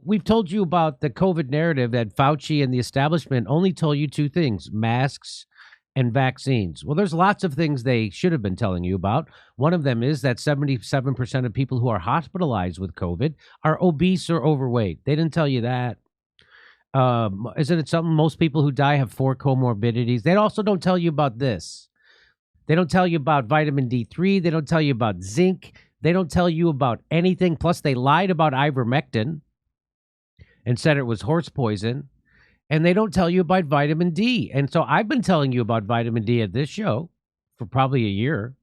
we've told you about the COVID narrative that Fauci and the establishment only told you two things: masks and vaccines. Well, there's lots of things they should have been telling you about. One of them is that 77% of people who are hospitalized with COVID are obese or overweight. They didn't tell you that. Isn't it something? Most people who die have 4 comorbidities. They also don't tell you about this. They don't tell you about vitamin D3. They don't tell you about zinc. They don't tell you about anything. Plus, they lied about ivermectin and said it was horse poison. And they don't tell you about vitamin D. And so I've been telling you about vitamin D at this show for probably a year.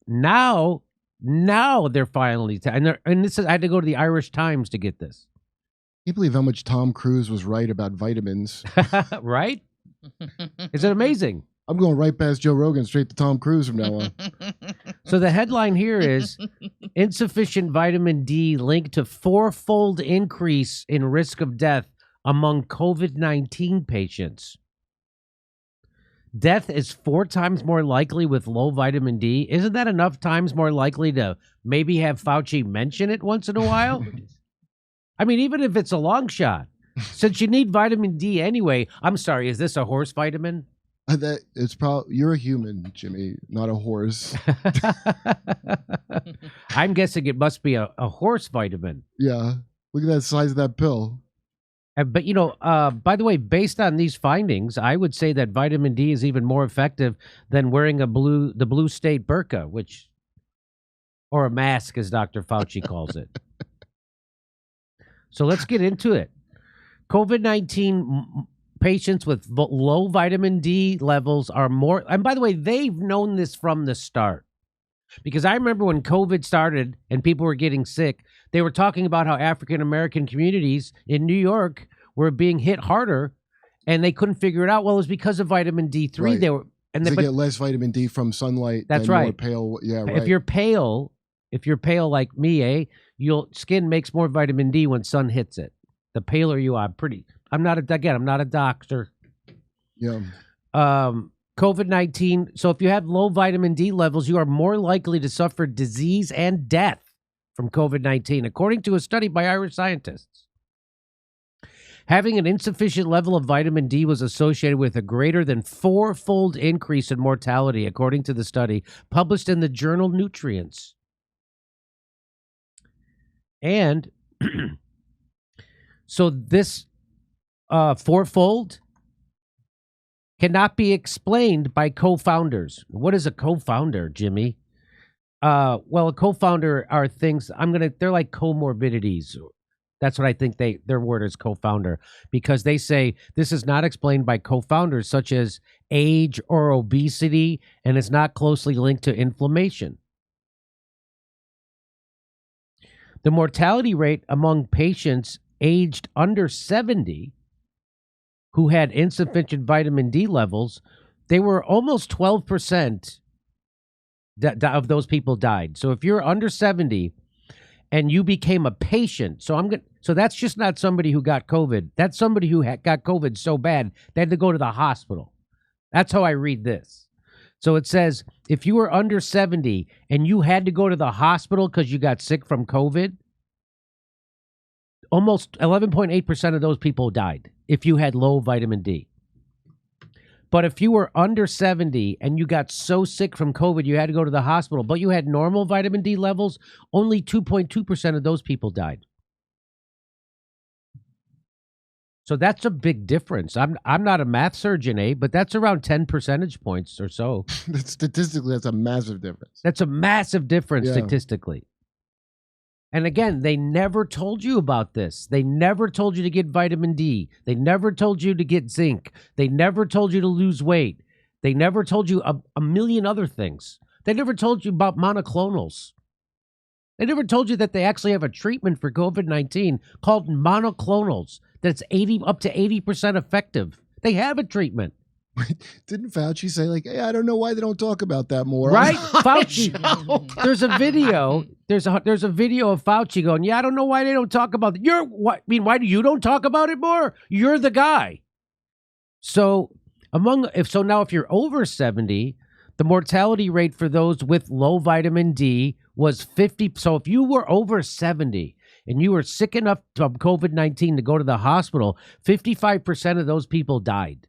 Now they're finally and this is, I had to go to the Irish Times to get this. Can't believe how much Tom Cruise was right about vitamins. Right? Is it amazing? I'm going right past Joe Rogan straight to Tom Cruise from now on. So the headline here is insufficient vitamin D linked to 4-fold increase in risk of death among COVID-19 patients. Death is 4 times more likely with low vitamin D. Isn't that enough times more likely to maybe have Fauci mention it once in a while? I mean, even if it's a long shot, since you need vitamin D anyway. I'm sorry, is this a horse vitamin? That it's probably you're a human, Jimmy, not a horse. I'm guessing it must be a horse vitamin. Yeah, look at that size of that pill. But, you know, by the way, based on these findings, I would say that vitamin D is even more effective than wearing the blue state burqa, or a mask, as Dr. Fauci calls it. So let's get into it. COVID-19 patients with low vitamin D levels are more, and by the way, they've known this from the start. Because I remember when COVID started and people were getting sick, they were talking about how African-American communities in New York were being hit harder, and they couldn't figure it out. Well, it was because of vitamin D3. Right. They get less vitamin D from sunlight. That's and right. More pale. Yeah, right. If you're pale like me, your skin makes more vitamin D when sun hits it. The paler you are, I'm not a doctor. Yeah. COVID-19. So if you have low vitamin D levels, you are more likely to suffer disease and death from COVID-19, according to a study by Irish scientists. Having an insufficient level of vitamin D was associated with a greater than 4-fold increase in mortality, according to the study published in the journal Nutrients. And so this 4-fold cannot be explained by co-founders. What is a co-founder, Jimmy? Well, a co-founder are things they're like comorbidities. That's what I think their word is, co-founder, because they say this is not explained by co-founders such as age or obesity, and is not closely linked to inflammation. The mortality rate among patients aged under 70 who had insufficient vitamin D levels, they were almost 12% of those people died. So if you're under 70 and you became a patient, so that's just not somebody who got COVID. That's somebody who got COVID so bad they had to go to the hospital. That's how I read this. So it says if you were under 70 and you had to go to the hospital because you got sick from COVID, almost 11.8% of those people died if you had low vitamin D. But if you were under 70 and you got so sick from COVID you had to go to the hospital, but you had normal vitamin D levels, only 2.2% of those people died. So that's a big difference. I'm not a math surgeon, but that's around 10 percentage points or so. Statistically, that's a massive difference. That's a massive difference statistically. And again, they never told you about this. They never told you to get vitamin D. They never told you to get zinc. They never told you to lose weight. They never told you a million other things. They never told you about monoclonals. They never told you that they actually have a treatment for COVID-19 called monoclonals that's up to 80% effective. They have a treatment. Didn't Fauci say, like, hey, I don't know why they don't talk about that more? Right? Fauci. There's a video. There's a video of Fauci going, yeah, I don't know why they don't talk about it. Why do you don't talk about it more? You're the guy. So now if you're over 70, the mortality rate for those with low vitamin D was 50. So if you were over 70 and you were sick enough from COVID-19 to go to the hospital, 55% of those people died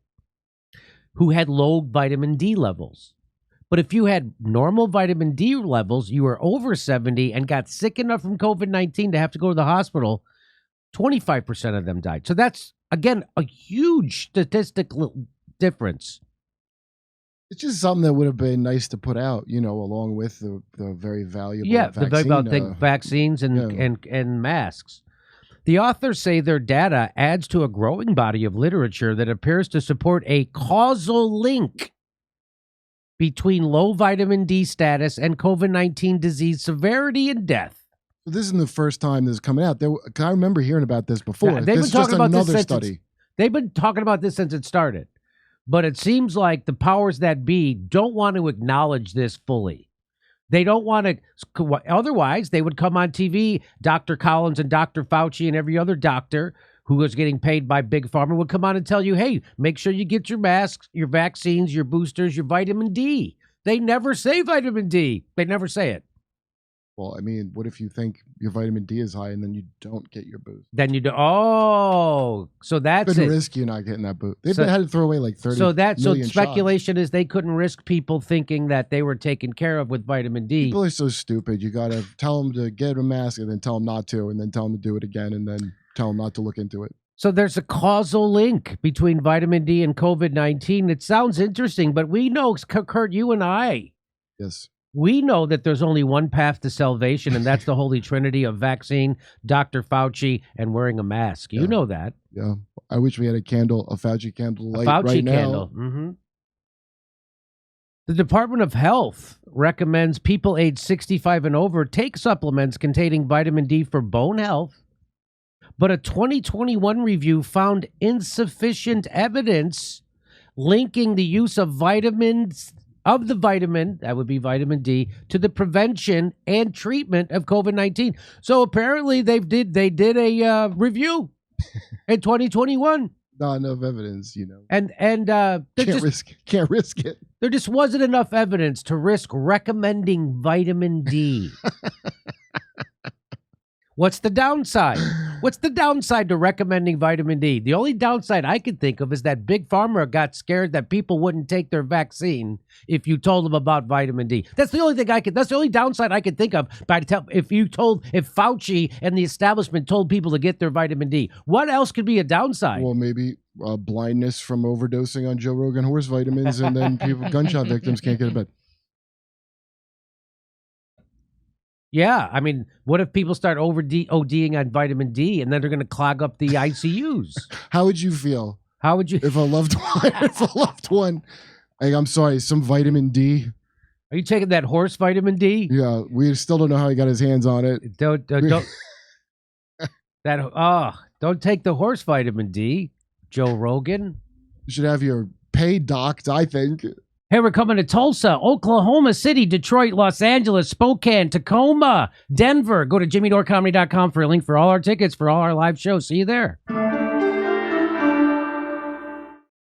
who had low vitamin D levels. But if you had normal vitamin D levels, you were over 70 and got sick enough from COVID-19 to have to go to the hospital, 25% of them died. So that's, again, a huge statistical difference. It's just something that would have been nice to put out, along with the very valuable the very valuable vaccines and masks. The authors say their data adds to a growing body of literature that appears to support a causal link between low vitamin D status and COVID-19 disease severity and death. This isn't the first time this is coming out. I remember hearing about this before. They've been talking about another this study. They've been talking about this since it started. But it seems like the powers that be don't want to acknowledge this fully. They don't want to. Otherwise, they would come on TV. Dr. Collins and Dr. Fauci and every other doctor who was getting paid by Big Pharma would come on and tell you, hey, make sure you get your masks, your vaccines, your boosters, your vitamin D. They never say vitamin D. They never say it. Well, I mean, what if you think your vitamin D is high and then you don't get your boost? Then you do. Oh, so that's Couldn't it. risk you not getting that boost. They've had to throw away like 30 So million speculation shots. is they couldn't risk people thinking that they were taken care of with vitamin D. People are so stupid. You got to tell them to get a mask and then tell them not to, and then tell them to do it again, and then tell them not to look into it. So there's a causal link between vitamin D and COVID-19. It sounds interesting, but we know, Kurt, you and I, yes, we know that there's only one path to salvation, and that's the holy trinity of vaccine, Dr. Fauci, and wearing a mask. You know that. Yeah. I wish we had a Fauci candle light Fauci right now. candle. Mm-hmm. The Department of Health recommends people aged 65 and over take supplements containing vitamin D for bone health, but a 2021 review found insufficient evidence linking the use of vitamins of the vitamin, that would be vitamin D, to the prevention and treatment of COVID-19. So apparently they did a review in 2021. Not enough evidence, And can't risk it. There just wasn't enough evidence to risk recommending vitamin D. What's the downside? What's the downside to recommending vitamin D? The only downside I could think of is that Big Pharma got scared that people wouldn't take their vaccine if you told them about vitamin D. That's the only thing that's the only downside I could think of. If Fauci and the establishment told people to get their vitamin D, what else could be a downside? Well, maybe blindness from overdosing on Joe Rogan horse vitamins, and then gunshot victims can't get a bed. Yeah, I mean, what if people start ODing on vitamin D and then they're going to clog up the ICUs? How would you feel? How would you? If a loved one, I'm sorry, some vitamin D. Are you taking that horse vitamin D? Yeah, we still don't know how he got his hands on it. Don't take the horse vitamin D, Joe Rogan. You should have your pay docked, I think. Hey, we're coming to Tulsa, Oklahoma City, Detroit, Los Angeles, Spokane, Tacoma, Denver. Go to jimmydorecomedy.com for a link for all our tickets for all our live shows. See you there.